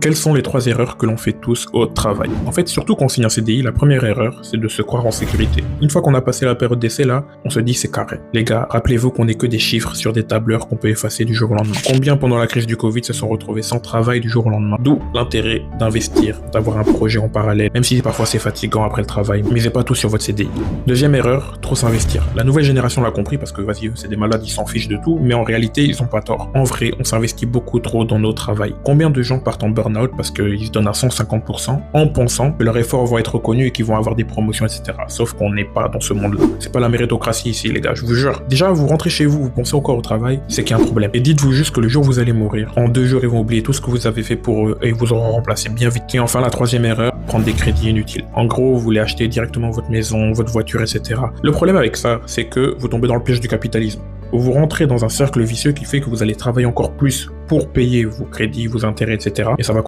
Quelles sont les 3 erreurs que l'on fait tous au travail? En fait, surtout quand on signe un CDI, la première erreur, c'est de se croire en sécurité. Une fois qu'on a passé la période d'essai là, on se dit c'est carré. Les gars, rappelez-vous qu'on n'est que des chiffres sur des tableurs qu'on peut effacer du jour au lendemain. Combien pendant la crise du Covid se sont retrouvés sans travail du jour au lendemain? D'où l'intérêt d'investir, d'avoir un projet en parallèle, même si parfois c'est fatigant après le travail. Misez pas tout sur votre CDI. Deuxième erreur, trop s'investir. La nouvelle génération l'a compris parce que vas-y, eux, c'est des malades, ils s'en fichent de tout, mais en réalité, ils ont pas tort. En vrai, on s'investit beaucoup trop dans nos travails. Combien de gens partent en burn-out parce qu'ils se donnent à 150% en pensant que leurs efforts vont être reconnus et qu'ils vont avoir des promotions, etc. Sauf qu'on n'est pas dans ce monde-là. C'est pas la méritocratie ici, les gars, je vous jure. Déjà, vous rentrez chez vous, vous pensez encore au travail, c'est qu'il y a un problème. Et dites-vous juste que le jour où vous allez mourir, en 2 jours, ils vont oublier tout ce que vous avez fait pour eux et ils vous auront remplacé bien vite. Et enfin, la troisième erreur, prendre des crédits inutiles. En gros, vous voulez acheter directement votre maison, votre voiture, etc. Le problème avec ça, c'est que vous tombez dans le piège du capitalisme. Vous rentrez dans un cercle vicieux qui fait que vous allez travailler encore plus pour payer vos crédits, vos intérêts, etc. Et ça va